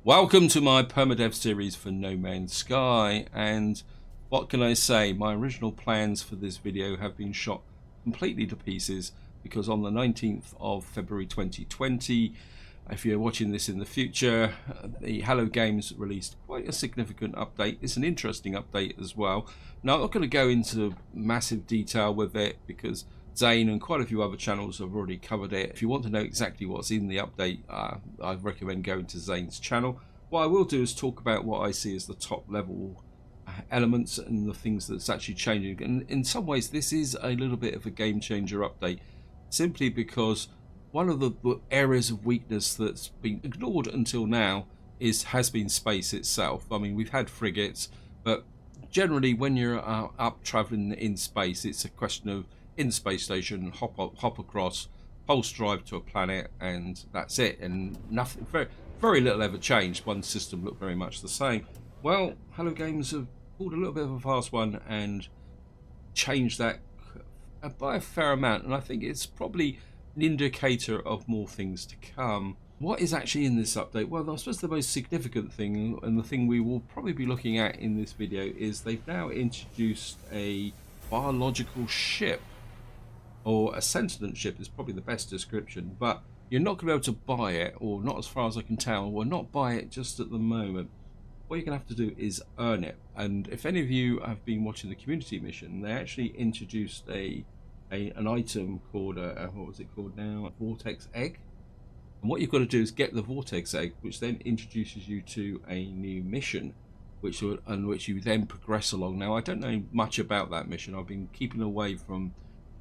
Welcome to my Permadeath series for No Man's Sky, and what can I say, my original plans for this video have been shot completely to pieces because on the 19th of February 2020, if you're watching this in the future, the Hello Games released quite a significant update. It's an interesting update as well. Now, I'm not going to go into massive detail with it because Xaine and quite a few other channels have already covered it. If you want to know exactly what's in the update, I recommend going to Xaine's channel. What I will do is talk about what I see as the top level elements and the things that's actually changing. And in some ways, this is a little bit of a game changer update, simply because one of the areas of weakness that's been ignored until now has been space itself. I mean, we've had frigates, but generally when you're up traveling in space, it's a question of in the space station, hop across, pulse drive to a planet, and that's it. And nothing, very little ever changed. One system looked very much the same. Well, Hello Games have pulled a little bit of a fast one and changed that by a fair amount, and I think it's probably an indicator of more things to come. What is actually in this update? Well, I suppose the most significant thing, and the thing we will probably be looking at in this video, is they've now introduced a biological ship, or a sentient ship is probably the best description, but you're not going to be able to buy it, or not as far as I can tell, or not buy it just at the moment. What you're going to have to do is earn it. And if any of you have been watching the community mission, they actually introduced an item called what was it called now? A vortex egg. And what you've got to do is get the vortex egg, which then introduces you to a new mission, which you then progress along. Now, I don't know much about that mission. I've been keeping away from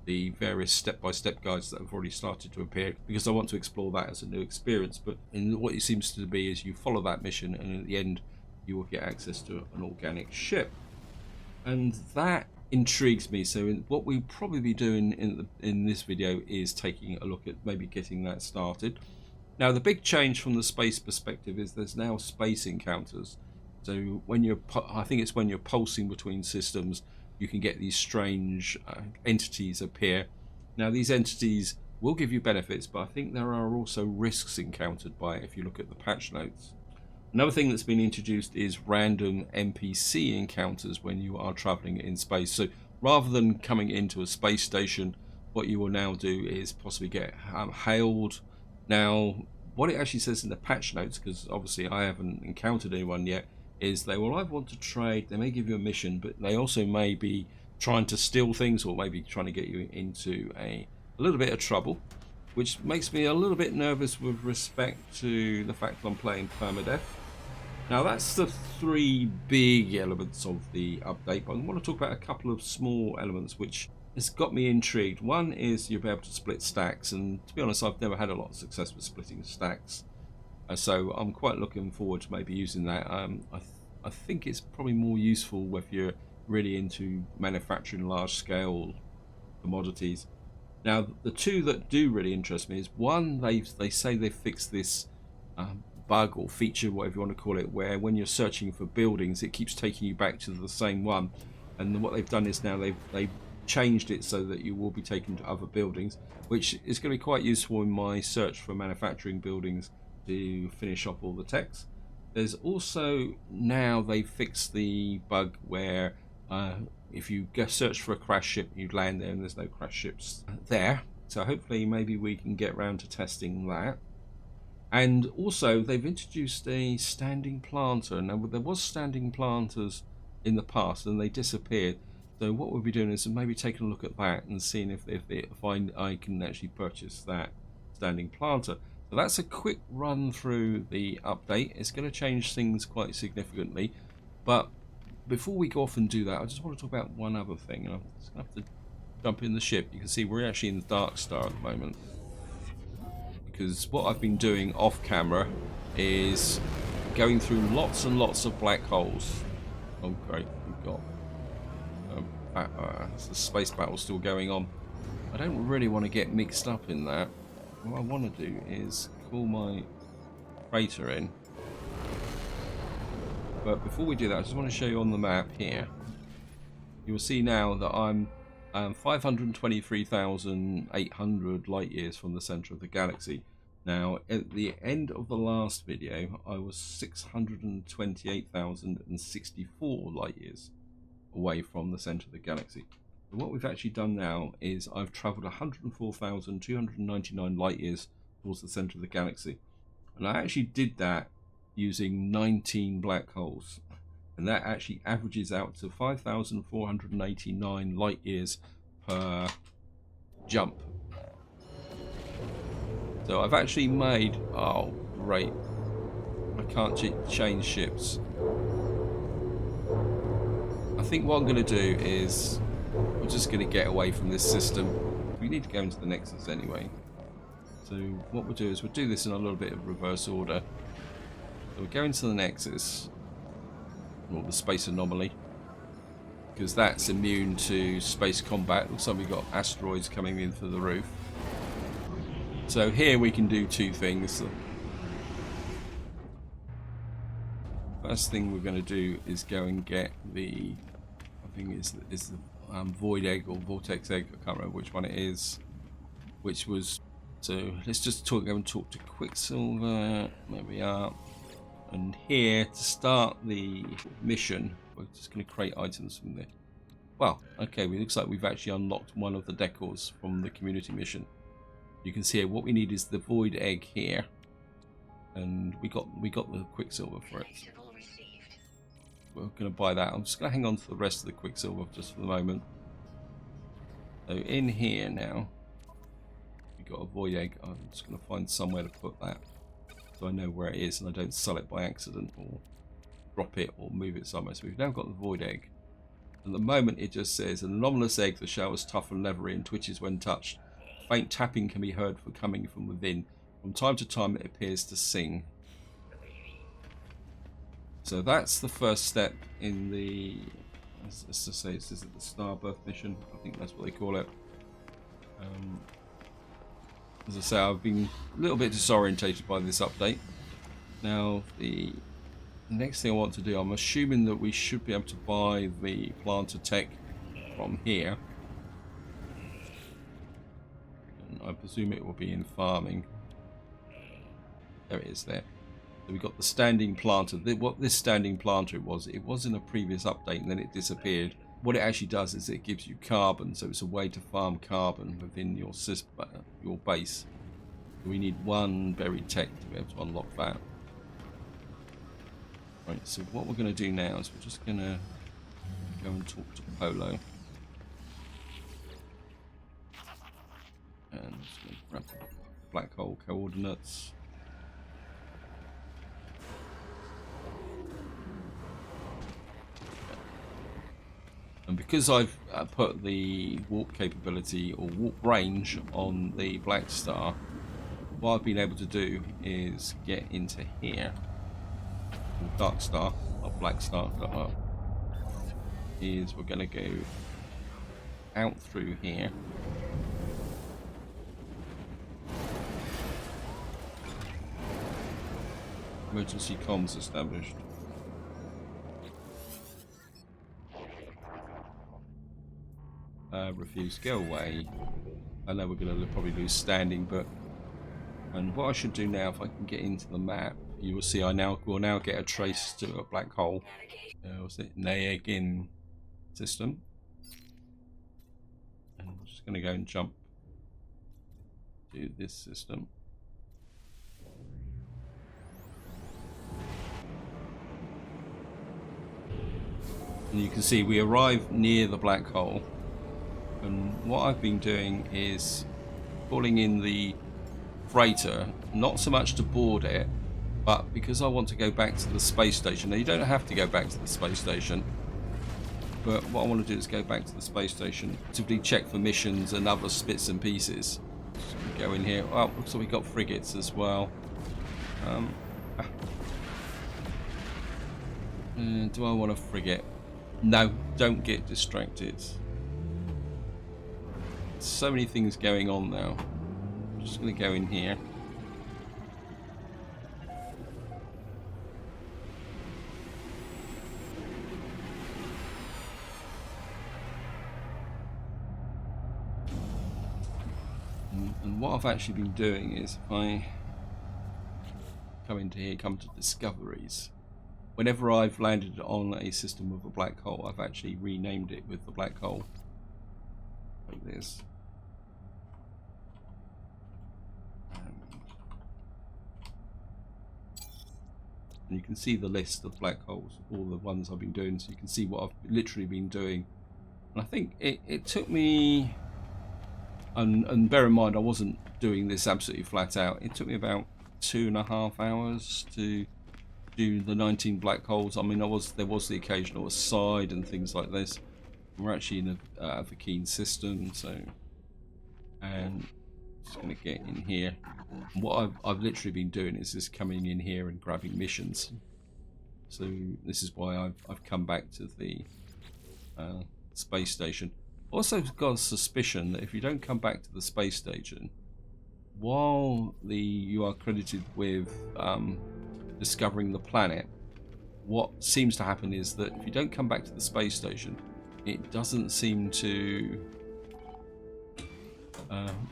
the various step-by-step guides that have already started to appear because I want to explore that as a new experience. But what it seems to be is you follow that mission, and at the end you will get access to an organic ship, and that intrigues me. So what we'll probably be doing in this video is taking a look at maybe getting that started. Now, the big change from the space perspective is there's now space encounters. So I think it's when you're pulsing between systems, you can get these strange entities appear. Now, these entities will give you benefits, but I think there are also risks encountered by it if you look at the patch notes. Another thing that's been introduced is random NPC encounters when you are traveling in space. So rather than coming into a space station, what you will now do is possibly get hailed. Now, what it actually says in the patch notes, because obviously I haven't encountered anyone yet, is they will either want to trade, they may give you a mission, but they also may be trying to steal things, or maybe trying to get you into a little bit of trouble, which makes me a little bit nervous with respect to the fact that I'm playing Permadeath. Now, that's the three big elements of the update, but I want to talk about a couple of small elements which has got me intrigued. One is you'll be able to split stacks, and to be honest, I've never had a lot of success with splitting stacks. So I'm quite looking forward to maybe using that. I think it's probably more useful if you're really into manufacturing large-scale commodities. Now, the two that do really interest me is, one, they say they've fixed this bug or feature, whatever you want to call it, where when you're searching for buildings, it keeps taking you back to the same one. And what they've done is now they've changed it so that you will be taken to other buildings, which is going to be quite useful in my search for manufacturing buildings to finish off all the techs. There's also, now they've fixed the bug where if you go search for a crash ship, you land there and there's no crash ships there. So hopefully maybe we can get around to testing that. And also they've introduced a standing planter. Now, there was standing planters in the past and they disappeared. So what we'll be doing is maybe taking a look at that and seeing if I can actually purchase that standing planter. So that's a quick run through the update. It's going to change things quite significantly, but before we go off and do that, I just want to talk about one other thing. And I'm just going to have to jump in the ship. You can see we're actually in the Dark Star at the moment, because what I've been doing off camera is going through lots and lots of black holes. Oh great, we've got the space battle still going on. I don't really want to get mixed up in that. What I want to do is call my freighter in. But before we do that, I just want to show you on the map here. You will see now that I'm 523,800 light years from the center of the galaxy. Now, at the end of the last video, I was 628,064 light years away from the center of the galaxy. So what we've actually done now is I've traveled 104,299 light years towards the center of the galaxy. And I actually did that using 19 black holes. And that actually averages out to 5,489 light years per jump. So I've actually made, oh great, I can't change ships. I think what I'm going to do is we're just going to get away from this system. We need to go into the Nexus anyway. So what we'll do is we'll do this in a little bit of reverse order. So we'll go into the Nexus, or the space anomaly, because that's immune to space combat. Looks like we've got asteroids coming in through the roof. So here we can do two things. First thing we're going to do is go and get the, I think it's the void egg or vortex egg. I can't remember which one it is. Which was, so let's just go and talk to Quicksilver. There we are. And here to start the mission, we're just going to create items from there. Well, okay, it looks like we've actually unlocked one of the decors from the community mission. You can see here, what we need is the void egg here, and we got the Quicksilver for it. We're going to buy that. I'm just going to hang on to the rest of the Quicksilver just for the moment. So in here now, we got a void egg. I'm just going to find somewhere to put that, so I know where it is and I don't sell it by accident or drop it or move it somewhere. So we've now got the void egg. At the moment, it just says an anomalous egg. The shell is tough and leathery and twitches when touched. Faint tapping can be heard coming from within. From time to time it appears to sing. So that's the first step in the, let's just say, is it the Starbirth mission? I think that's what they call it. As I say, I've been a little bit disorientated by this update. Now the next thing I want to do, I'm assuming that we should be able to buy the planter tech from here. I presume it will be in farming. There it is there. So we got the standing planter. What this standing planter was, it was in a previous update and then it disappeared. What it actually does is it gives you carbon, so it's a way to farm carbon within your base. We need one buried tech to be able to unlock that. Right, so what we're going to do now is we're just going to go and talk to Polo. And just going to grab the black hole coordinates. And because I've put the warp capability or warp range on the Black Star, what I've been able to do is get into here. Dark Star, or Black Star, is we're going to go out through here. Emergency comms established. Refuse, go away. I know we're going to probably lose standing, but and what I should do now, if I can get into the map, you will see I will now get a trace to a black hole. What's it? Xaine system. And I'm just going to go and jump to this system. And you can see we arrive near the black hole. And what I've been doing is pulling in the freighter, not so much to board it, but because I want to go back to the space station. Now you don't have to go back to the space station, but what I want to do is go back to the space station, simply check for missions and other bits and pieces. So we go in here. Oh, looks like we've got frigates as well. Do I want a frigate? No, don't get distracted. So many things going on now. I'm just going to go in here. And what I've actually been doing is if I come into here, come to discoveries. Whenever I've landed on a system with a black hole, I've actually renamed it with the black hole. Like this. And you can see the list of black holes, all the ones I've been doing, so you can see what I've literally been doing. And I think it took me, and bear in mind I wasn't doing this absolutely flat out, it took me about 2.5 hours to do the 19 black holes. I mean, there was the occasional aside and things like this. We're actually in a Xaine system, so, and just going to get in here. And what I've literally been doing is just coming in here and grabbing missions. So this is why I've come back to the space station. Also got a suspicion that if you don't come back to the space station while you are credited with discovering the planet, what seems to happen is that if you don't come back to the space station, it doesn't seem to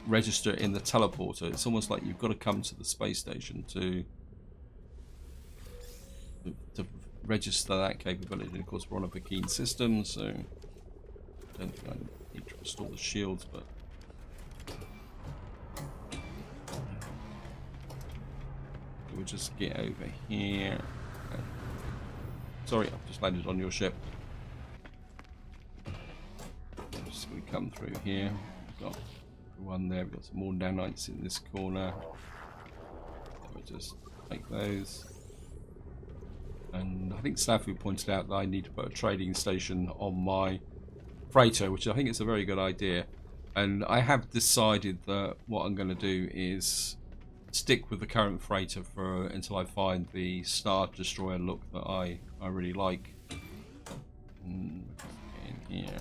register in the teleporter. It's almost like you've got to come to the space station to register that capability. And of course, we're on a Xaine system, so I don't think I need to restore the shields, but we'll just get over here. Okay. Sorry, I've just landed on your ship. Just going to come through here. We've got one there. We've got some more nanites in this corner. We'll just take those. And I think Snafu pointed out that I need to put a trading station on my freighter, which I think is a very good idea. And I have decided that what I'm going to do is stick with the current freighter until I find the Star Destroyer look that I really like. In here.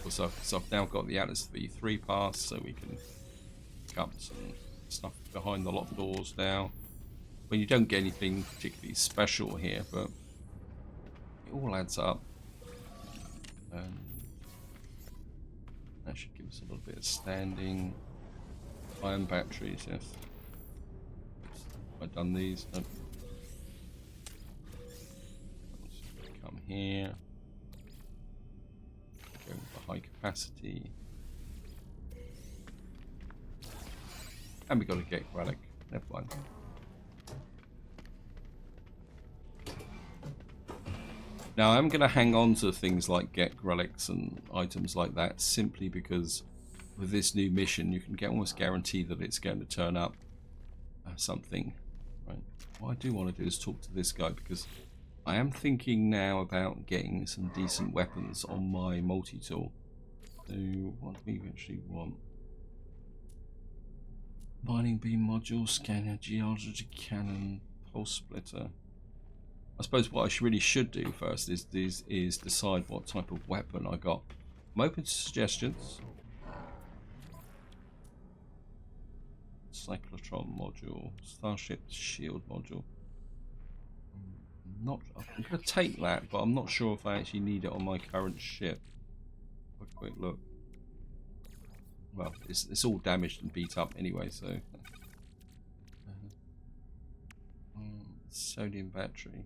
So I've now got the Atlas V3 pass, so we can pick up some stuff behind the locked doors now. Well, you don't get anything particularly special here, but it all adds up. And that should give us a little bit of standing. Iron batteries, yes. Have I done these? No. Come here. Go for high capacity. And we got to get relic. Never mind. Now I'm going to hang on to things like get relics and items like that simply because with this new mission you can almost guarantee that it's going to turn up something. Right. What I do want to do is talk to this guy because I am thinking now about getting some decent weapons on my multi-tool. So what do we actually want? Mining beam module, scanner, geology cannon, pulse splitter. I suppose what I really should do first is decide what type of weapon I got. I'm open to suggestions. Cyclotron module, Starship shield module. I'm going to take that, but I'm not sure if I actually need it on my current ship. Have a quick look. Well, it's all damaged and beat up anyway, so. Sodium battery.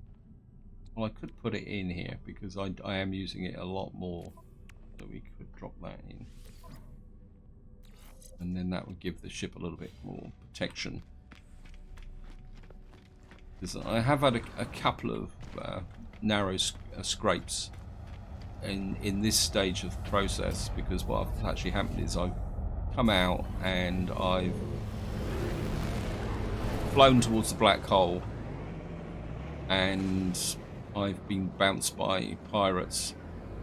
Well, I could put it in here because I am using it a lot more, so we could drop that in. And then that would give the ship a little bit more protection. Because I have had a couple of narrow scrapes in this stage of the process, because what actually happened is I've come out and I've flown towards the black hole and I've been bounced by pirates.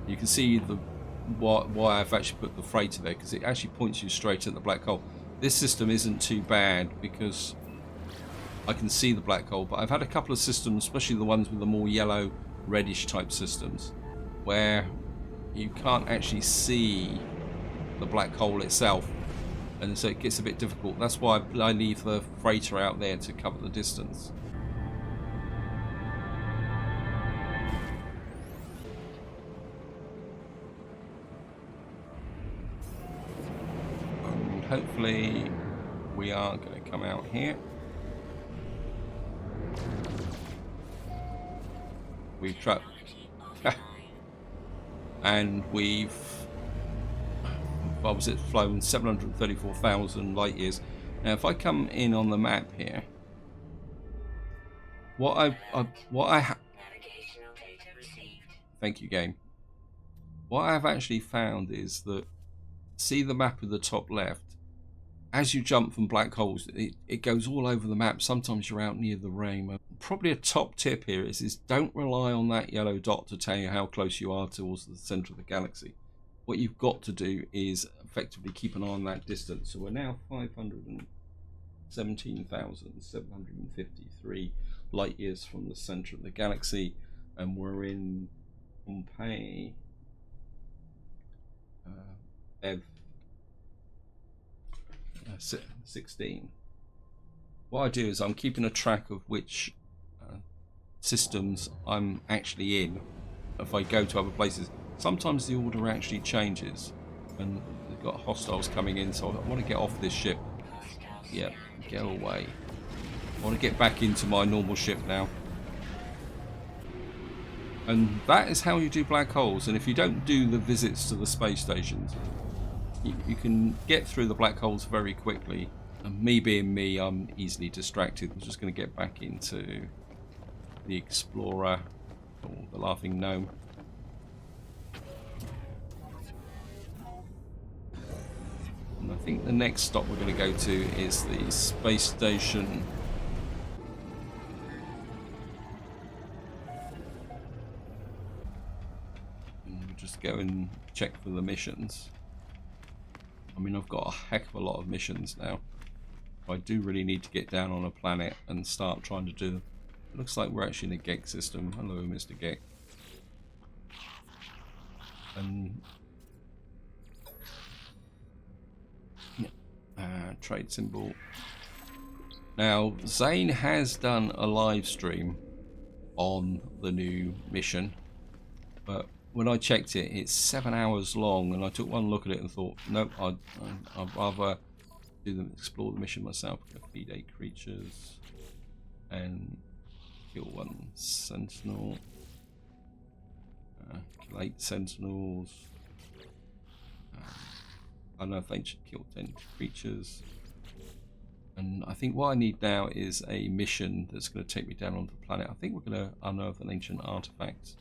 You can see why I've actually put the freighter there, because it actually points you straight at the black hole. This system isn't too bad because I can see the black hole, but I've had a couple of systems, especially the ones with the more yellow reddish type systems, where you can't actually see the black hole itself, and so it gets a bit difficult. That's why I leave the freighter out there to cover the distance. Hopefully we are going to come out here. We've trapped, and we've, what was it, flown 734,000 light years. Now, if I come in on the map here, thank you, game. What I've actually found is that, see the map at the top left, as you jump from black holes, it goes all over the map. Sometimes you're out near the rainbow. Probably a top tip here is don't rely on that yellow dot to tell you how close you are towards the center of the galaxy. What you've got to do is effectively keep an eye on that distance. So we're now 517,753 light years from the center of the galaxy, and we're in Pompeii. Ev 16. What I do is I'm keeping a track of which systems I'm actually in. If I go to other places, sometimes the order actually changes, and they've got hostiles coming in, so I want to get off this ship. Yeah, get away. I want to get back into my normal ship now. And that is how you do black holes. And if you don't do the visits to the space stations, you can get through the black holes very quickly. And me being me, I'm easily distracted. I'm just going to get back into the Explorer, or the Laughing Gnome. And I think the next stop we're going to go to is the space station. And we'll just go and check for the missions. I mean, I've got a heck of a lot of missions now. I do really need to get down on a planet and start trying to do them. It looks like we're actually in a Gek system. Hello, Mr. Gek. And trade symbol. Now, Xaine has done a live stream on the new mission, but when I checked it, it's 7 hours long, and I took one look at it and thought, nope, I'd rather explore the mission myself. Feed 8 creatures and kill 1 sentinel. Kill 8 sentinels. I don't know if they should kill 10 creatures. And I think what I need now is a mission that's going to take me down onto the planet. I think we're going to unearth an ancient artifact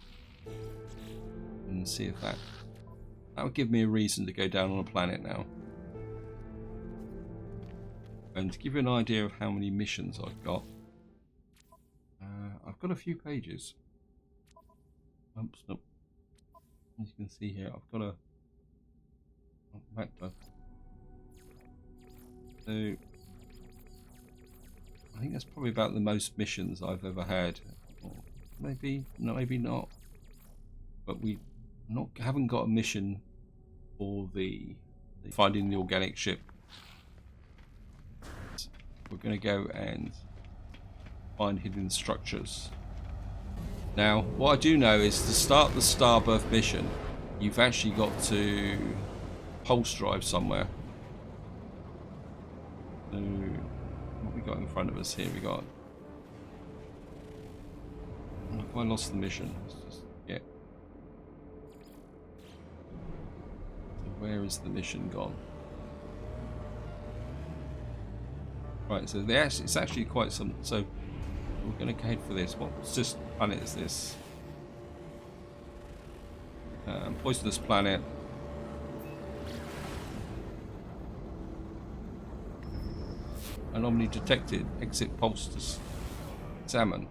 and see if that would give me a reason to go down on a planet now. And to give you an idea of how many missions I've got a few pages. Oops, nope. As you can see here, I've got a MacBook. So I think that's probably about the most missions I've ever had. Or maybe not. But we haven't got a mission for the finding the organic ship. We're going to go and find hidden structures. Now, what I do know is to start the Starbirth mission, you've actually got to pulse drive somewhere. So, what we got in front of us here? We got. Have I lost the mission? Let's just get. So where is the mission gone? Right, so it's actually quite some. So we're going to head for this. What planet is this? Poisonous planet. Anomaly detected. Exit pulse to examine.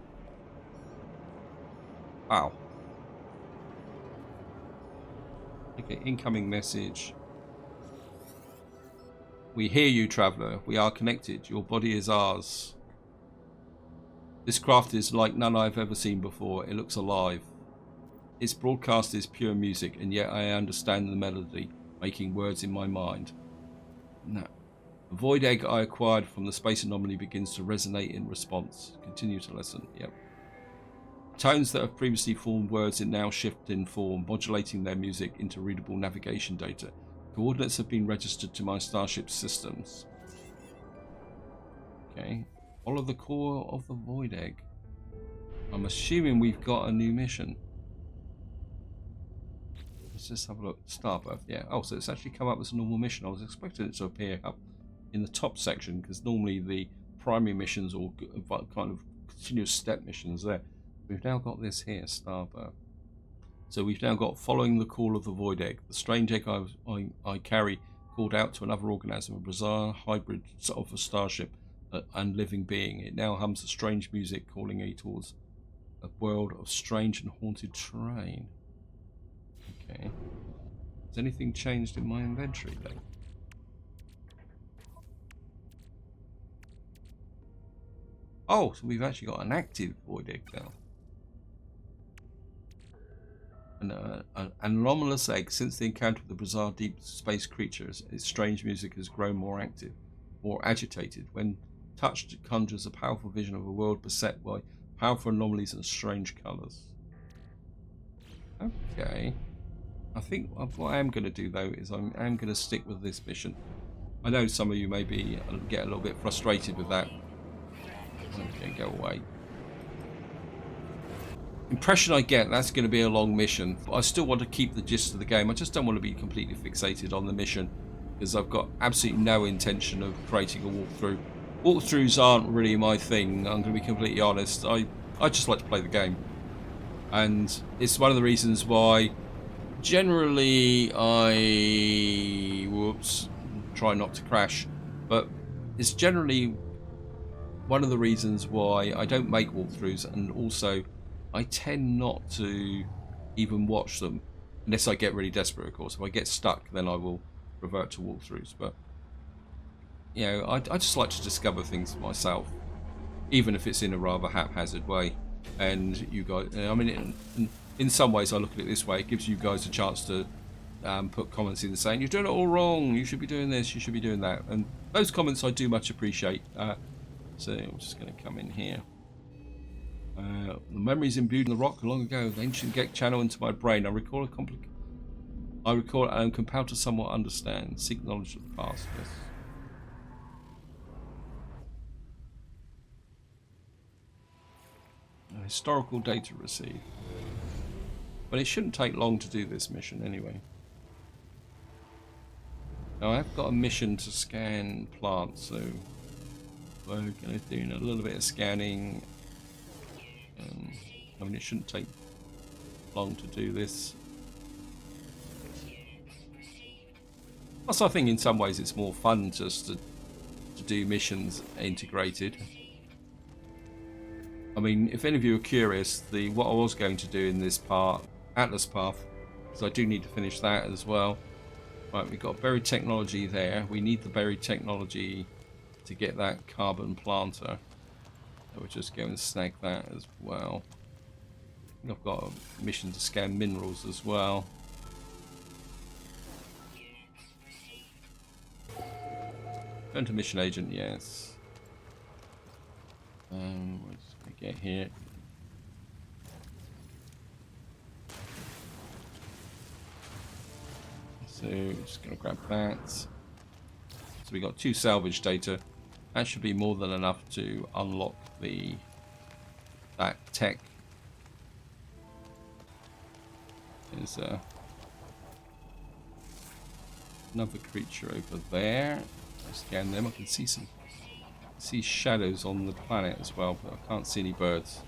Wow. Okay, incoming message. We hear you, traveller. We are connected. Your body is ours. This craft is like none I've ever seen before. It looks alive. Its broadcast is pure music, and yet I understand the melody, making words in my mind. No. The void egg I acquired from the space anomaly begins to resonate in response. Continue to listen. Yep. Tones that have previously formed words now shift in form, modulating their music into readable navigation data. Coordinates have been registered to my starship systems. Okay. Follow the core of the void egg. I'm assuming we've got a new mission. Let's just have a look. Starbirth, yeah. Oh, so it's actually come up as a normal mission. I was expecting it to appear up in the top section, because normally the primary missions or kind of continuous step missions there. We've now got this here, Starbirth. So we've now got following the call of the void egg. The strange egg I carry called out to another organism, a bizarre hybrid of a starship and living being. It now hums a strange music calling me towards a world of strange and haunted terrain. Okay. Has anything changed in my inventory though? Oh, so we've actually got an active void egg now. An anomalous egg. Since the encounter with the bizarre deep space creatures, its strange music has grown more active, more agitated. When touched, it conjures a powerful vision of a world beset by powerful anomalies and strange colours. Okay. I think what I am going to do though is I am going to stick with this mission. I know some of you may get a little bit frustrated with that. Okay, go away. Impression I get, that's going to be a long mission, but I still want to keep the gist of the game. I just don't want to be completely fixated on the mission, because I've got absolutely no intention of creating a walkthrough. Walkthroughs aren't really my thing, I'm going to be completely honest. I just like to play the game. And it's one of the reasons why generally I try not to crash, but it's generally one of the reasons why I don't make walkthroughs, and also I tend not to even watch them unless I get really desperate, of course. If I get stuck, then I will revert to walkthroughs. But you know, I just like to discover things myself, even if it's in a rather haphazard way. And you guys, I mean, in some ways I look at it this way, it gives you guys a chance to put comments in saying you're doing it all wrong, you should be doing this, you should be doing that, and those comments I do much appreciate. So I'm just going to come in here. The memories imbued in the rock long ago, the ancient Gek channel into my brain. I recall and am compelled to somewhat understand. Seek knowledge of the past. Yes. Historical data received. But it shouldn't take long to do this mission anyway. Now I've got a mission to scan plants, so we're going to do a little bit of scanning. I mean, it shouldn't take long to do this. Plus, I think in some ways it's more fun just to do missions integrated. I mean, if any of you are curious, what I was going to do in this part, Atlas Path, because I do need to finish that as well. Right, we've got buried technology there. We need the buried technology to get that carbon planter. So we'll just go and snag that as well. I've got a mission to scan minerals as well. Turn to mission agent, yes. We're just going to get here. So just going to grab that. So we got 2 salvage data. That should be more than enough to unlock that tech. There's another creature over there. I scan them. I can see shadows on the planet as well, but I can't see any birds.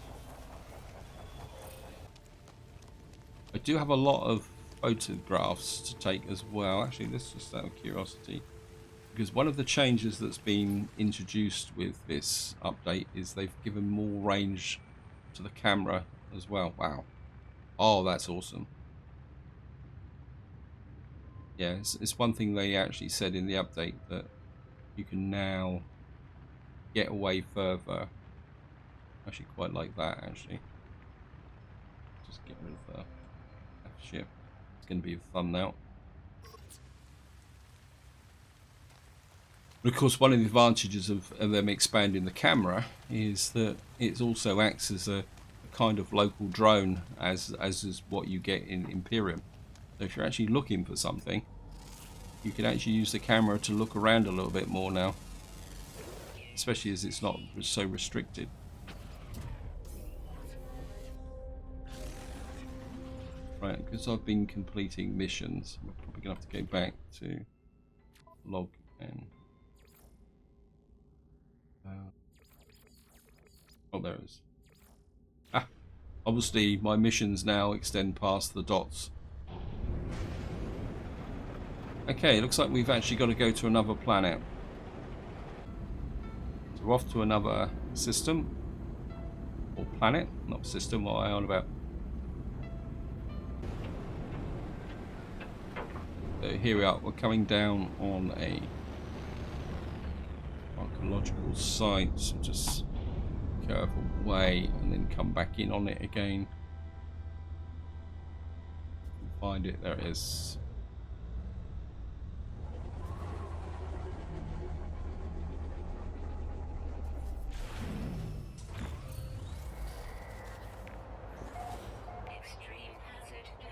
I do have a lot of photographs to take as well. Actually, this is just out of curiosity, because one of the changes that's been introduced with this update is they've given more range to the camera as well. Wow. Oh, that's awesome. Yeah, it's one thing they actually said in the update, that you can now get away further. I actually quite like that, actually. Just get rid of that ship. It's going to be a thumbnail. But of course, one of the advantages of them expanding the camera is that it also acts as a kind of local drone, as is what you get in Imperium. So if you're actually looking for something, you can actually use the camera to look around a little bit more now, especially as it's not so restricted. Right, because I've been completing missions, I'm probably going to have to go back to log and... oh, there it is. Ah, obviously my missions now extend past the dots. Okay, looks like we've actually got to go to another planet. So we're off to another system. Or planet, not system, what am I on about? So here we are, we're coming down on a archaeological site, so just curve away and then come back in on it again. Find it, there it is.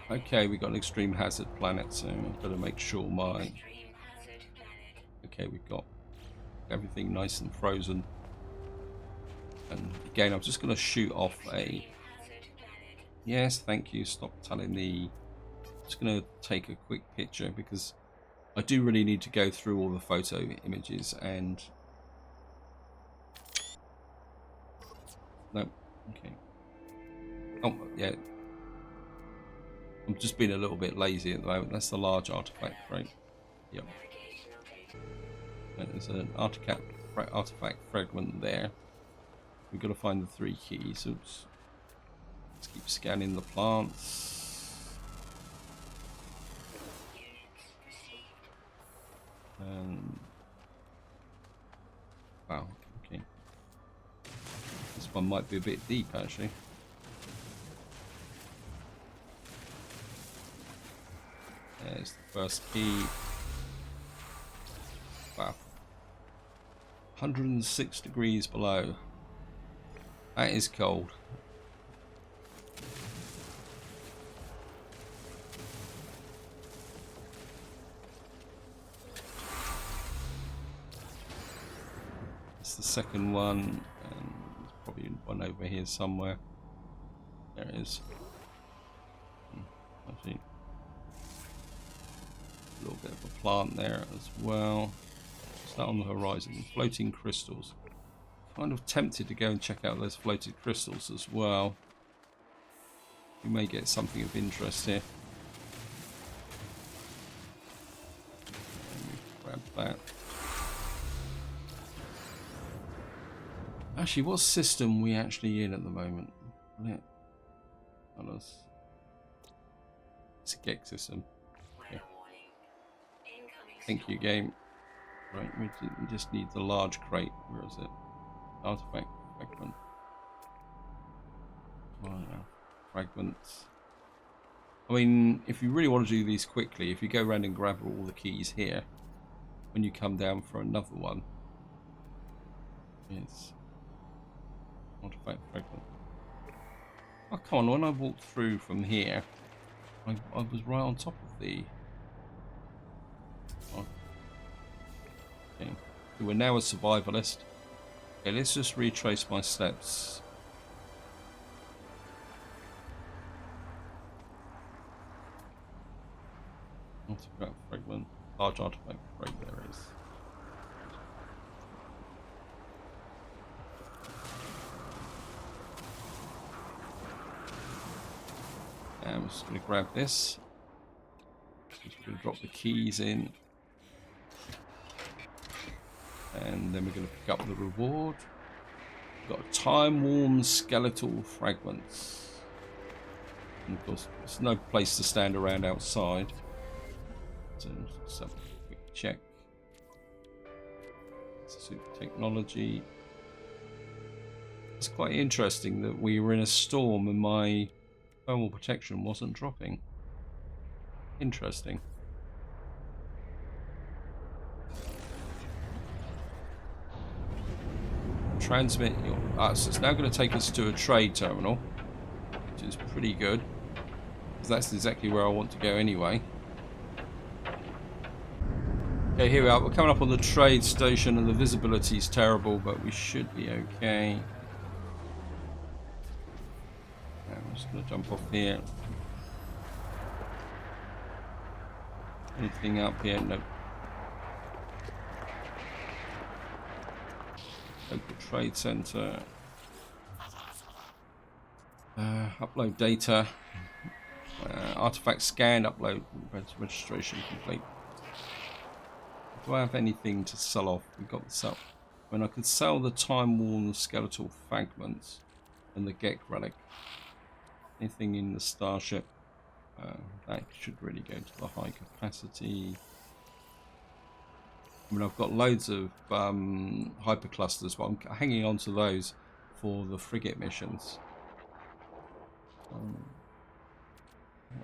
Okay, we got an extreme hazard planet, so I've got to make sure my... okay, we've got everything nice and frozen. And again, I'm just going to shoot off a... yes, thank you, stop telling me. I'm just going to take a quick picture because I do really need to go through all the photo images and... no, okay. Oh, yeah. I'm just being a little bit lazy at the moment. That's the large artifact, right? Yep. And there's an artifact fragment there. We've got to find the 3 keys. Oops. Let's keep scanning the plants. Wow, okay. This one might be a bit deep, actually. There's the first key. Wow. 106 degrees below. That is cold. It's the second one, and there's probably one over here somewhere. There it is. Actually, a little bit of a plant there as well. What's that on the horizon? Floating crystals. Kind of tempted to go and check out those floated crystals as well. We may get something of interest here. Grab that. Actually, what system are we actually in at the moment? Yeah. It's a GEX system. Okay. Thank you, game. Right, we just need the large crate. Where is it? Artifact fragment. Oh, no. Fragments. I mean, if you really want to do these quickly, if you go around and grab all the keys here, when you come down for another one, it's artifact fragment. Oh, come on, when I walked through from here, I was right on top of the... oh. Okay. So we're now a survivalist. Okay, let's just retrace my steps. Artifact fragment. Large artifact fragment, there is. And I'm just going to grab this. Just going to drop the keys in. And then we're going to pick up the reward. We've got time-worn skeletal fragments. And of course, there's no place to stand around outside. So just have a quick check. Super technology. It's quite interesting that we were in a storm and my thermal protection wasn't dropping. Interesting. Transmit your... so it's now going to take us to a trade terminal, which is pretty good, because that's exactly where I want to go anyway. Okay, here we are. We're coming up on the trade station and the visibility is terrible, but we should be okay. I'm just going to jump off here. Anything up here? Nope. Local trade center. Upload data. Artifact scan. Upload. Registration complete. Do I have anything to sell off? We've got the sell. When I could sell the time-worn skeletal fragments and the Gek relic. Anything in the starship? That should really go to the high capacity. I mean, I've got loads of hyperclusters, but I'm hanging on to those for the frigate missions.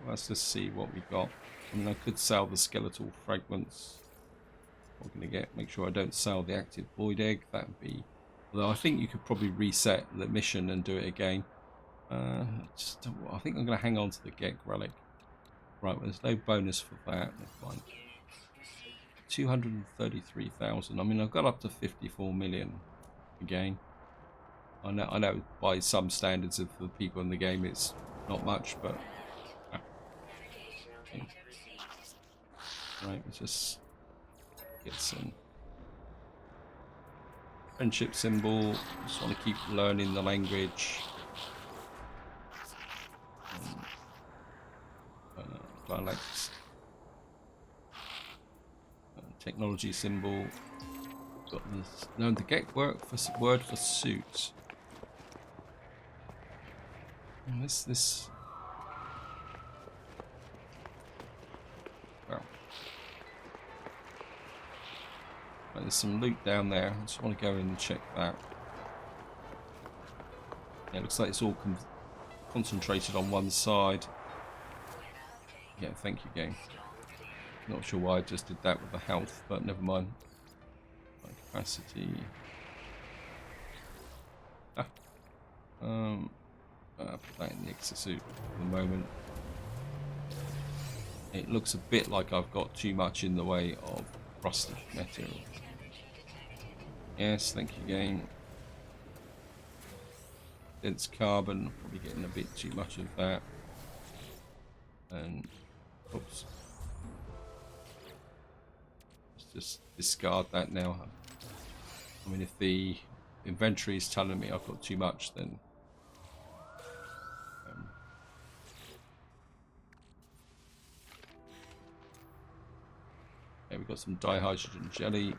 Let's just see what we got. I mean, I could sell the skeletal fragments. What we're going to get? Make sure I don't sell the active void egg. That would be. Although I think you could probably reset the mission and do it again. I think I'm going to hang on to the Gek relic. Right, well, there's no bonus for that. Fine. 233,000. I mean, I've got up to 54 million again. I know by some standards of the people in the game it's not much, but okay. Right, let's just get some friendship symbol. Just want to keep learning the language. Dialects. Technology symbol. Got this. No, the Gek word for suit. This. Well, there's some loot down there. I just want to go in and check that. Yeah, it looks like it's all concentrated on one side. Yeah, thank you, game. Not sure why I just did that with the health, but never mind. Capacity. Put that in the exosuit for the moment. It looks a bit like I've got too much in the way of rusted material. Yes, thank you, game. Dense carbon, probably getting a bit too much of that. And oops. Let's just discard that now. I mean, if the inventory is telling me I've got too much, then yeah, we've got some dihydrogen jelly,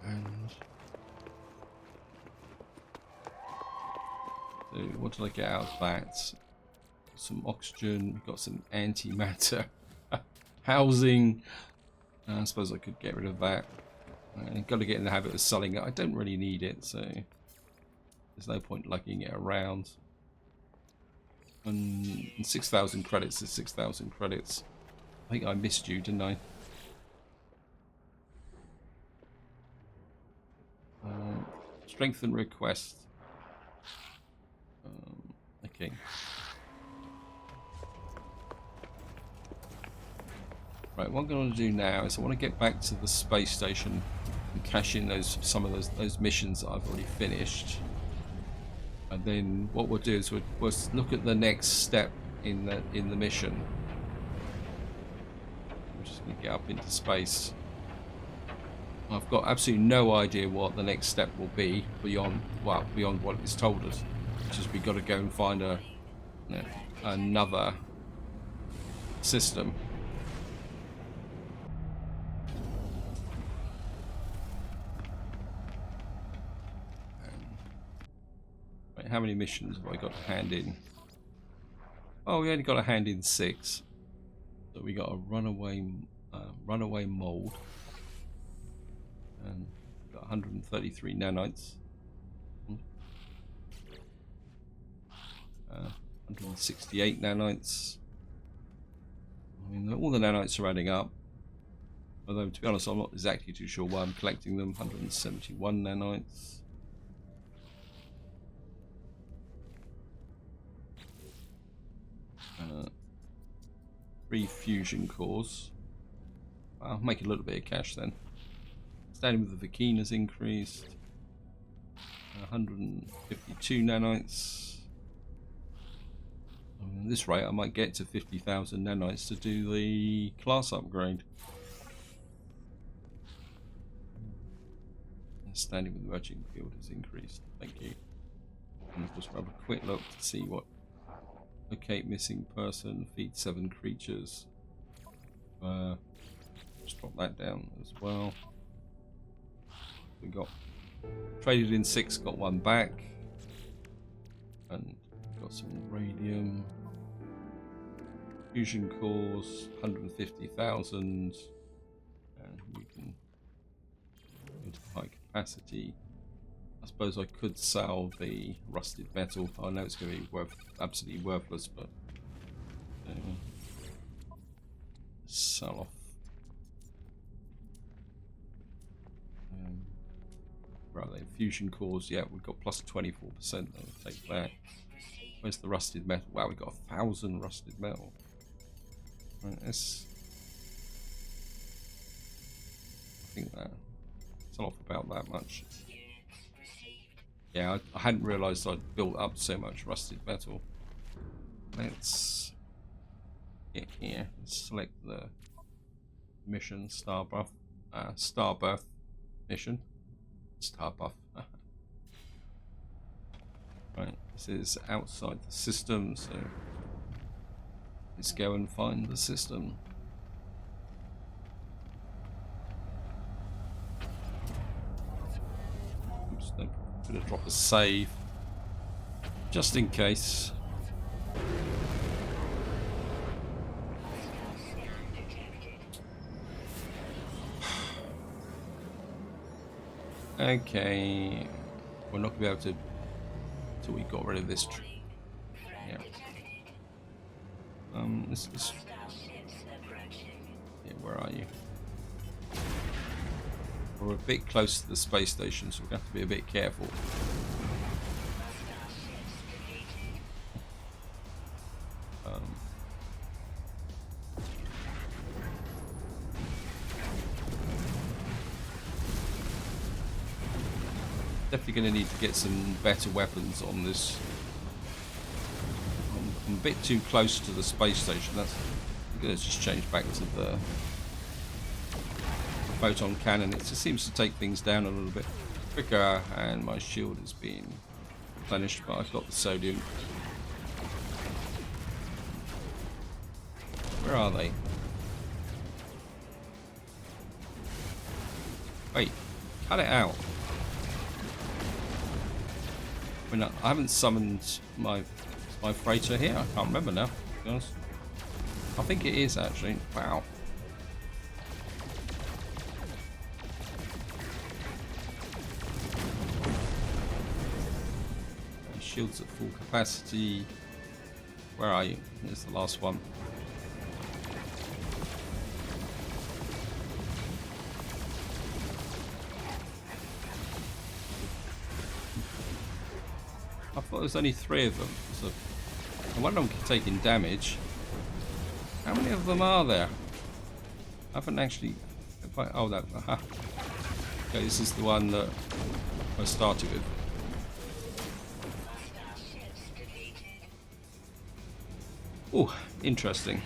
and so what did I get out of that? Some oxygen. We've got some antimatter housing. I suppose I could get rid of that. I've got to get in the habit of selling it. I don't really need it, so there's no point lugging it around. And 6,000 credits is 6,000 credits. I think I missed you, didn't I? Strengthen request. Okay. Right, what I'm going to do now is I want to get back to the space station and cash in some of those missions that I've already finished. And then what we'll do is we'll look at the next step in the mission. I'm just going to get up into space. I've got absolutely no idea what the next step will be beyond what it's told us. It's just we've got to go and find another system. How many missions have I got to hand in? Oh, we only got to hand in 6. So we got a runaway mold, and we've got 133 nanites, 168 nanites. I mean, all the nanites are adding up. Although, to be honest, I'm not exactly too sure why I'm collecting them. 171 nanites. 3 fusion cores. I'll make a little bit of cash then. Standing with the Vakeen has increased. 152 nanites. At this rate, I might get to 50,000 nanites to do the class upgrade. Standing with the merging field has increased. Thank you. And of course, we'll have a quick look to see what. Locate missing person, feed 7 creatures. Just drop that down as well. We got traded in 6, got 1 back, and got some radium. Fusion cores, 150,000, and we can go to high capacity. I suppose I could sell the rusted metal. I know it's going to be absolutely worthless, but sell off. Where are they? Fusion cores. Yeah, we've got plus 24%. I'll take that. Where's the rusted metal? Wow, we've got 1,000 rusted metal. Right, let's. I think that sell off about that much. Yeah, I hadn't realised I'd built up so much rusted metal. Let's get here and select the mission Starbirth mission. Starbirth. Right, this is outside the system, so let's go and find the system. Oops, no. I'm going to drop a save just in case. Okay, we're not going to be able to until we got rid of this. Yeah. This. Yeah, where are you? We're a bit close to the space station, so we have to be a bit careful. Definitely going to need to get some better weapons on this. I'm a bit too close to the space station. I'm going to just change back to the photon cannon. It just seems to take things down a little bit quicker, and my shield is being replenished, but I've got the sodium. Where are they? Wait, cut it out. I mean, I haven't summoned my freighter here. I can't remember now, to be honest. I think it is actually. Wow. Shields at full capacity. Where are you? There's the last one. I thought there was only 3 of them. So one of them taking damage. How many of them are there? I haven't actually. Oh, that. Aha. Okay, this is the one that I started with. Oh, interesting.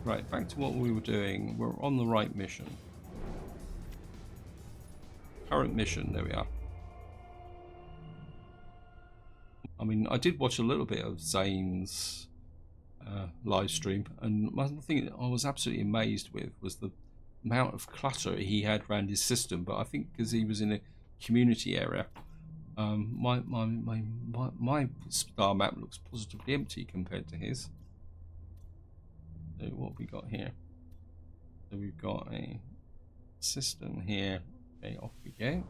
Right, back to what we were doing. We're on the right mission. Current mission, there we are. I mean, I did watch a little bit of Xaine's live stream, and one thing that I was absolutely amazed with was the amount of clutter he had around his system. But I think because he was in a community area, my star map looks positively empty compared to his. So what have we got here? So we've got a system here. Okay, off we go.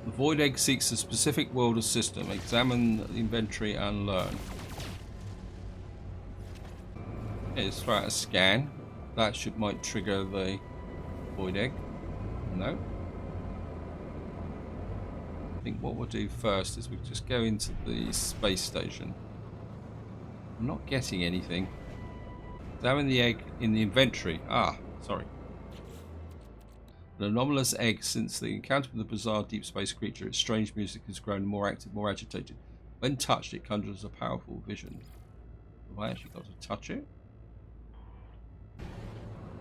The Void Egg seeks a specific world or system. Examine the inventory and learn. Okay, let's throw out a scan. That might trigger the Void Egg. No. I think what we'll do first is we just go into the space station. I'm not getting anything. Examine the egg in the inventory. Ah, sorry. An anomalous egg. Since the encounter with the bizarre deep space creature, its strange music has grown more active, more agitated. When touched, it conjures a powerful vision. Have I actually got to touch it?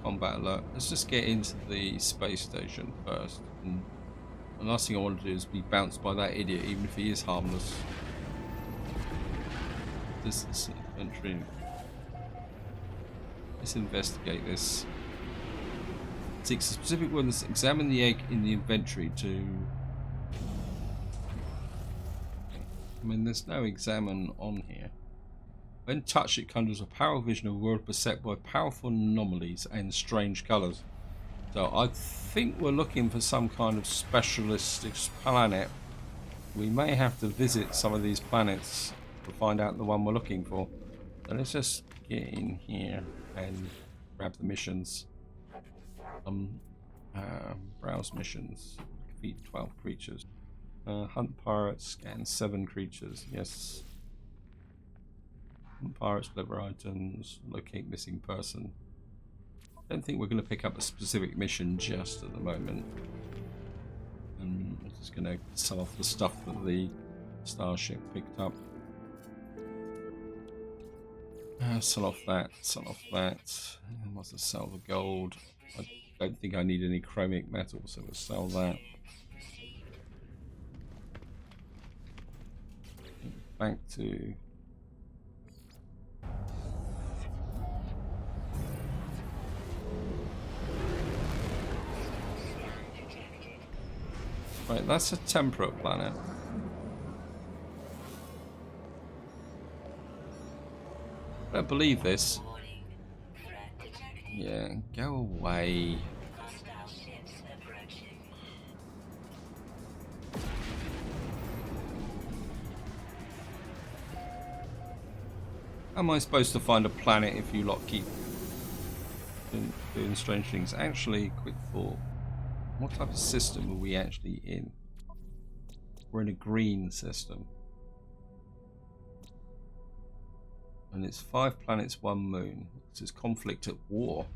Combat alert. Let's just get into the space station first. And the last thing I want to do is be bounced by that idiot, even if he is harmless. This is entry. Let's investigate this. Seeks a specific one. Examine the egg in the inventory to. I mean, there's no examine on here. When touched, it conjures a powerful vision of a world beset by powerful anomalies and strange colours. So I think we're looking for some kind of specialist planet. We may have to visit some of these planets to find out the one we're looking for. So let's just get in here and grab the missions. Browse missions. Defeat 12 creatures. Hunt pirates. Scan 7 creatures. Yes. Pirates, deliver items, locate missing person. I don't think we're going to pick up a specific mission just at the moment. And we're just going to sell off the stuff that the starship picked up. Sell off that, sell off that. I must have sell the gold. I don't think I need any chromic metal, so we'll sell that. Back to... Right, that's a temperate planet. I don't believe this. Yeah, go away. How am I supposed to find a planet if you lot keep doing strange things? Actually, quick thought. What type of system are we actually in? We're in a green system. And it's 5 planets, 1 moon. This is conflict at war.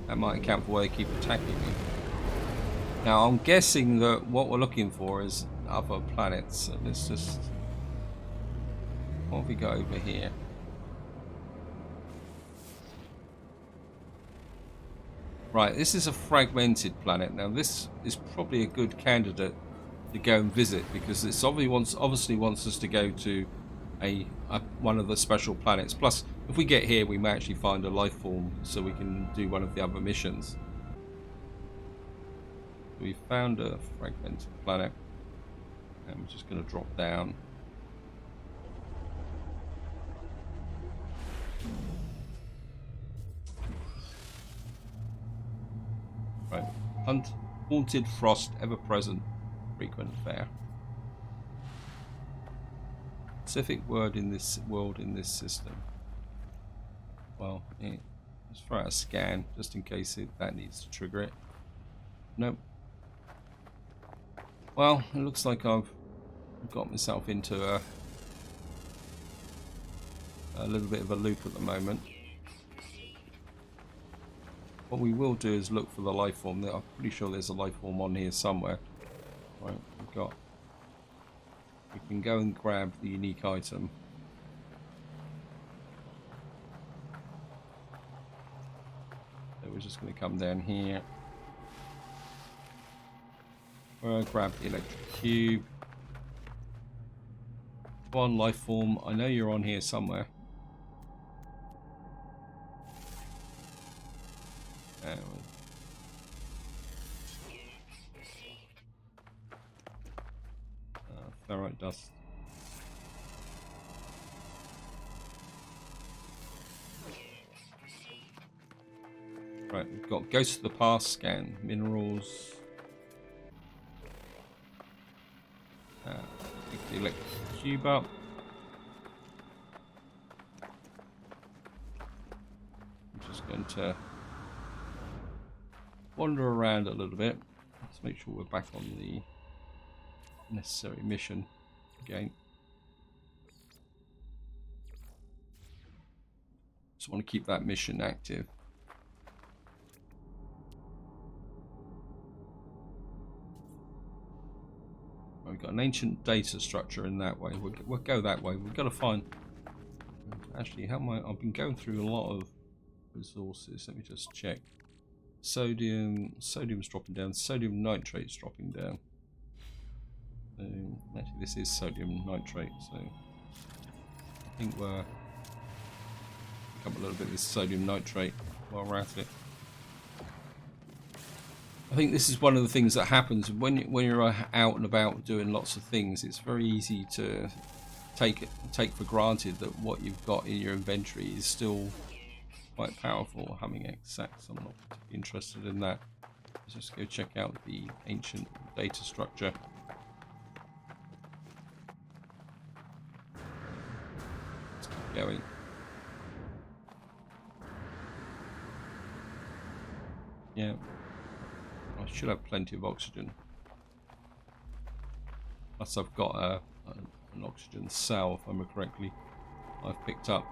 That might account for why they keep attacking me. Now I'm guessing that what we're looking for is other planets. So let's just... What have we got over here? Right, this is a fragmented planet. Now this is probably a good candidate to go and visit because it's obviously wants us to go to one of the special planets. Plus, if we get here, we may actually find a life form, so we can do one of the other missions. We found a fragmented planet, and we're just going to drop down. Right, haunted frost, ever present, frequent affair. Specific word in this world in this system. Well, let's try a scan just in case that needs to trigger it. Nope. Well, it looks like I've got myself into a little bit of a loop at the moment. What we will do is look for the life form. I'm pretty sure there's a life form on here somewhere. Right, we can go and grab the unique item. So we're just going to come down here. Grab the electric cube. One life form. I know you're on here somewhere. Ferrite dust. Right, we've got Ghost of the Past, scan minerals. Pick the electric cube up. I'm just going to wander around a little bit. Let's make sure we're back on the necessary mission again. Just want to keep that mission active. an ancient data structure in that way. We'll go that way. We've got to find... Actually, how am I... I've been going through a lot of resources. Let me just check. Sodium's dropping down. Sodium nitrate's dropping down. Actually, this is sodium nitrate, so I think we're pick up a little bit of this sodium nitrate while we're at it. I think this is one of the things that happens when you're out and about doing lots of things. It's very easy to take for granted that what you've got in your inventory is still quite powerful. Having exacts, I'm not particularly interested in that. Let's just go check out the ancient data structure. Let's keep going. Yeah. I should have plenty of oxygen. Plus I've got an oxygen cell, if I remember correctly, I've picked up.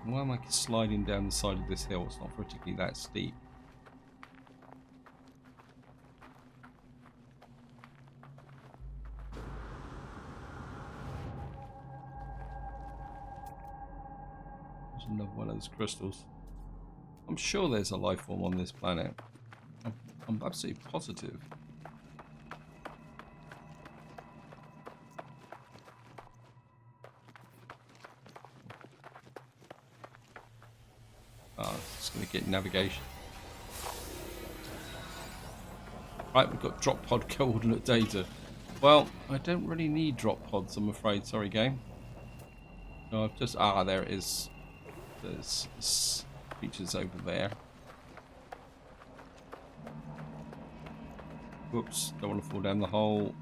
Why am I sliding down the side of this hill? It's not particularly that steep. There's another one of those crystals. I'm sure there's a life form on this planet. I'm absolutely positive. It's going to get navigation. Right, we've got drop pod coordinate data. Well, I don't really need drop pods, I'm afraid. Sorry, game. No, I've just... there it is. There's features over there. Whoops, don't want to fall down the hole.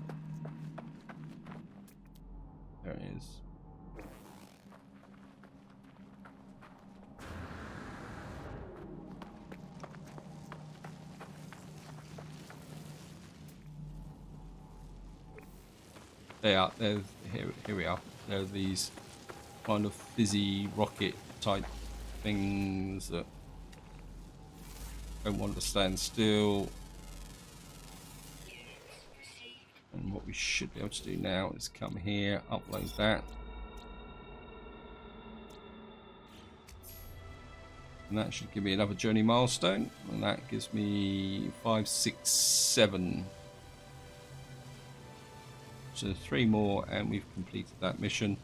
There it is. They are. Here we are. There are these kind of fizzy rocket type things that don't want to stand still. And what we should be able to do now is come here, upload that. And that should give me another journey milestone. And that gives me 5, 6, 7. So 3 more and we've completed that mission.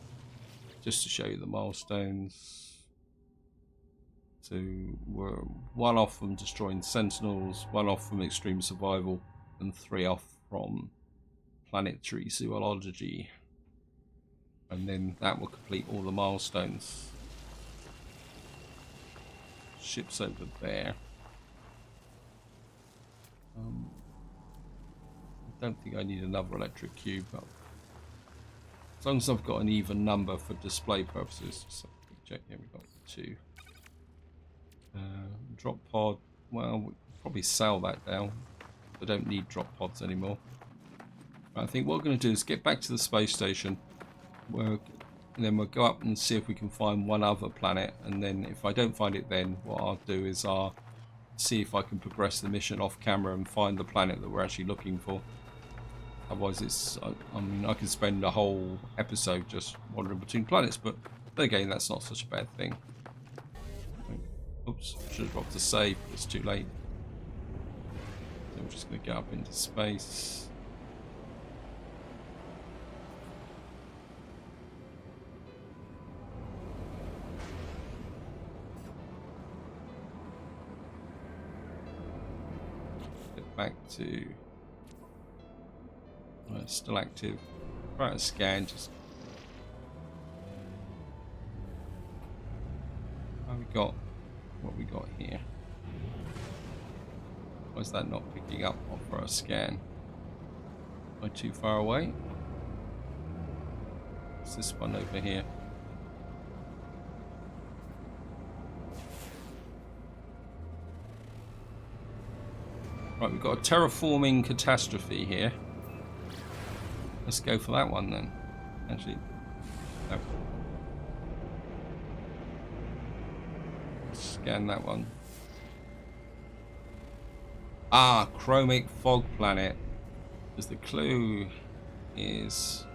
Just to show you the milestones. So we're 1 off from destroying sentinels, 1 off from extreme survival, and 3 off from planetary zoology. And then that will complete all the milestones. Ship's over there. I don't think I need another electric cube, but as long as I've got an even number for display purposes. So check here, we've got 2. Drop pod, well, we'll probably sell that now. I don't need drop pods anymore. But I think what we're going to do is get back to the space station. Then we'll go up and see if we can find one other planet. And then if I don't find it, then what I'll do is I'll see if I can progress the mission off camera and find the planet that we're actually looking for. Otherwise, it's, I mean, I could spend a whole episode just wandering between planets, but then again, that's not such a bad thing. Oops, should have dropped the save, but it's too late. So we're just going to get up into space. Get back to... it's still active. Try to scan, just... How we got... what we got here? Why is that not picking up for a scan? Am I too far away? What's this one over here? Right, we've got a terraforming catastrophe here. Let's go for that one then. Actually, no. Scan that one. Chromic fog planet. Because the clue is,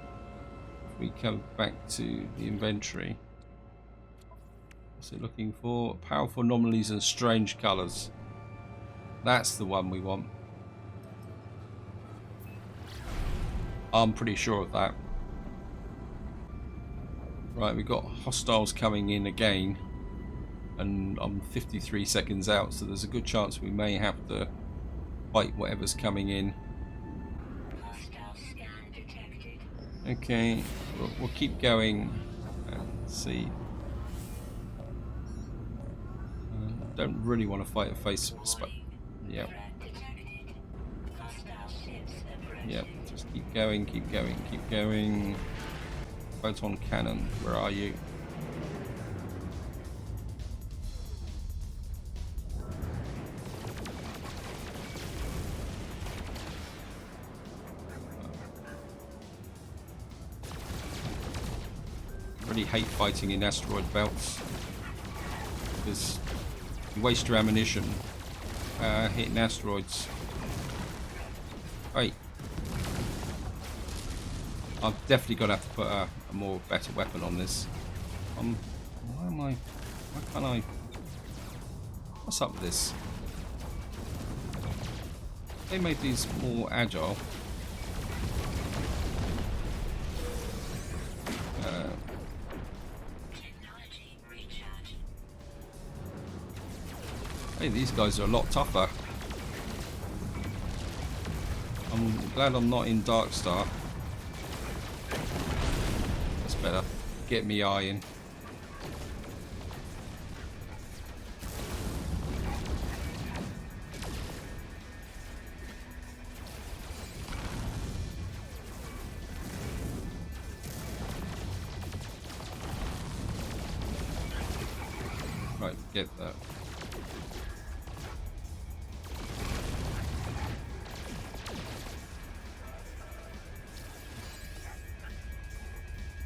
if we come back to the inventory, what's it looking for? Powerful anomalies and strange colours. That's the one we want. I'm pretty sure of that. Right, we've got hostiles coming in again, and I'm 53 seconds out, so there's a good chance we may have to fight whatever's coming in. Okay, we'll keep going and see. Don't really want to fight a face. Yep. Yep, just keep going, keep going, keep going. Photon cannon, where are you? I really hate fighting in asteroid belts because you waste your ammunition hitting asteroids. Hey, I've definitely got to have to put a more better weapon on this. Why am I? Why can't I? What's up with this? They made these more agile. Hey, these guys are a lot tougher. I'm glad I'm not in Darkstar. That's better. Get me eye in. Right, get that.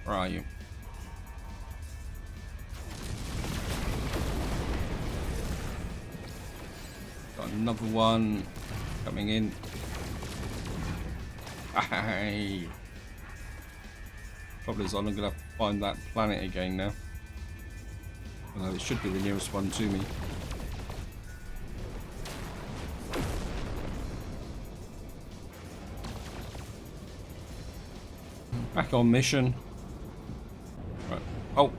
Where are you? Got another one coming in. Hey. Problem is, I'm gonna have to find that planet again now. Although it should be the nearest one to me. Back on mission. Oh,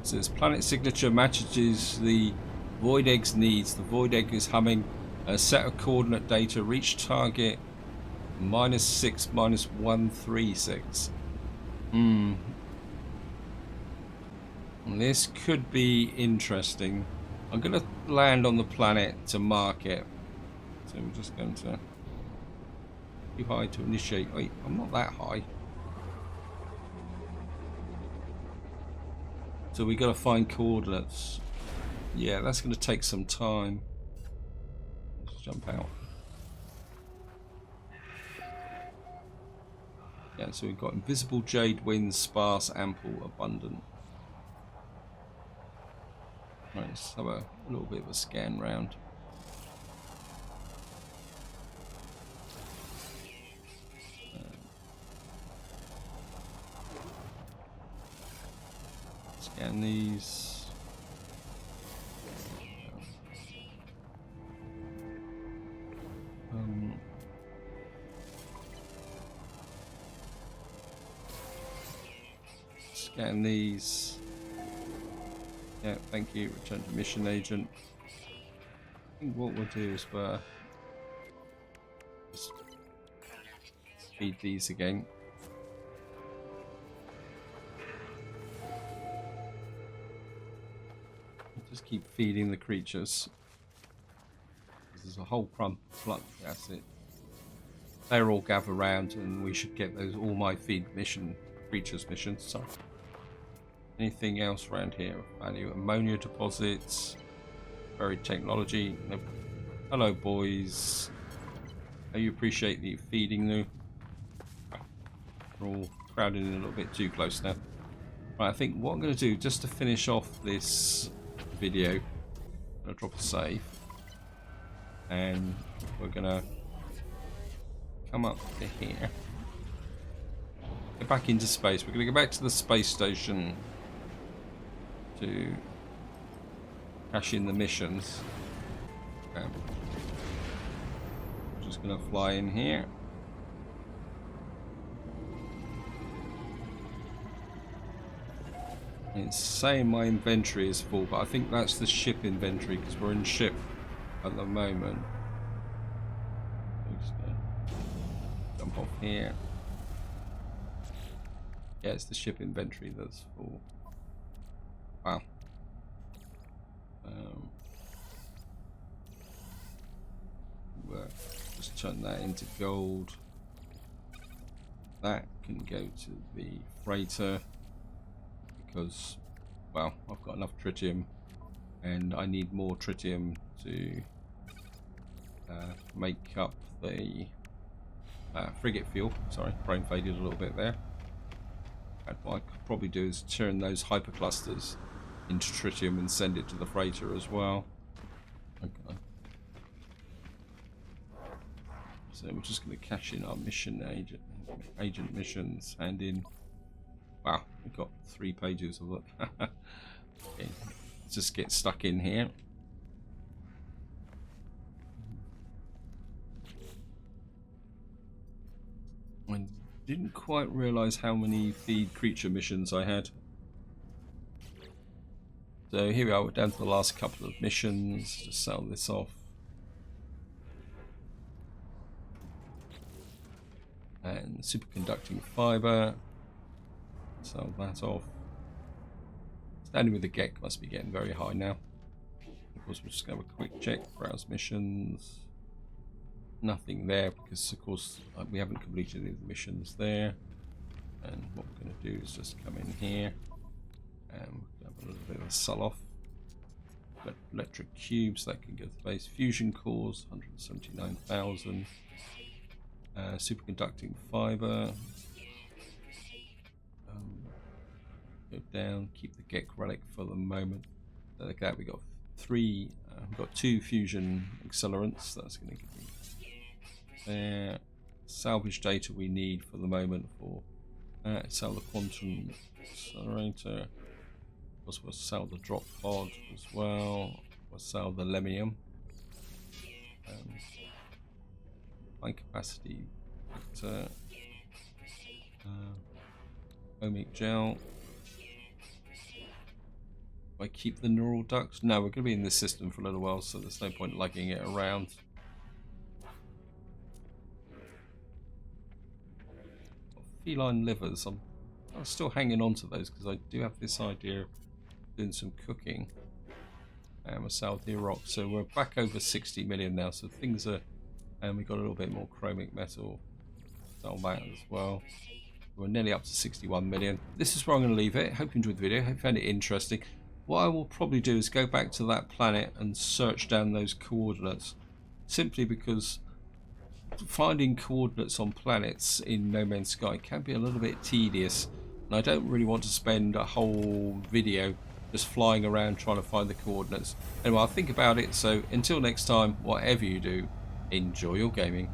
so this planet signature matches the Void Egg's needs. The Void Egg is humming a set of coordinate data. Reach target -6 -136. This could be interesting. I'm going to land on the planet to mark it. So we're just going to too high to initiate. Wait, I'm not that high. So we got to find coordinates. Yeah, that's going to take some time. Let's jump out. Yeah, so we've got invisible jade winds, sparse, ample, abundant. Right, let's have a little bit of a scan round. Scan these. Scan these. Yeah, thank you. Return to mission agent. I think what we'll do is just feed these again. Just keep feeding the creatures. There's a whole clump. That's it. They're all gather around, and we should get those all my feed creatures missions. Sorry. Anything else around here? Value ammonia deposits. Buried technology. Nope. Hello, boys. How you appreciate the feeding though? We're all crowding in a little bit too close now. Right, I think what I'm going to do, just to finish off this video, I'm going to drop a save. And we're going to come up to here. Get back into space. We're going to go back to the space station to cash in the missions. I'm just going to fly in here. It's saying my inventory is full, but I think that's the ship inventory because we're in ship at the moment. Just jump off here. Yeah, it's the ship inventory that's full. Wow. Just turn that into gold. That can go to the freighter because, well, I've got enough tritium and I need more tritium to make up the frigate fuel. Sorry, brain faded a little bit there. And what I could probably do is turn those hyperclusters into tritium and send it to the freighter as well. Okay. So we're just going to cash in our mission agent missions, hand in. Wow, we've got 3 pages of it. Okay, let's just get stuck in here. I didn't quite realise how many feed creature missions I had. So here we are, we're down to the last couple of missions. Just sell this off. And superconducting fibre. Sell that off. Standing with the Gek must be getting very high now. Of course, we're just going to have a quick check. Browse missions. Nothing there because, of course, we haven't completed any of the missions there. And what we're going to do is just come in here and we'll have a little bit of a sell off. Electric cubes that can go to the base. Fusion cores, 179,000. Superconducting fibre. Go down. Keep the Gek relic for the moment. Like that, we got 3. We've got 2 fusion accelerants. That's going to give me there. Salvage data we need for the moment for sell the quantum accelerator. Of course, we'll sell the drop pod as well. We'll sell the lemium. High capacity vector. Ohmic gel. Do I keep the neural ducts? No, we're going to be in this system for a little while, so there's no point lugging it around. Feline livers. I'm still hanging on to those because I do have this idea of doing some cooking. And we're south the rock, so we're back over 60 million now. So things are, and we got a little bit more chromic metal. Sell that as well. We're nearly up to 61 million. This is where I'm going to leave it. Hope you enjoyed the video. Hope you found it interesting. What I will probably do is go back to that planet and search down those coordinates, simply because finding coordinates on planets in No Man's Sky can be a little bit tedious, and I don't really want to spend a whole video just flying around trying to find the coordinates. Anyway, I'll think about it, so until next time, whatever you do, enjoy your gaming.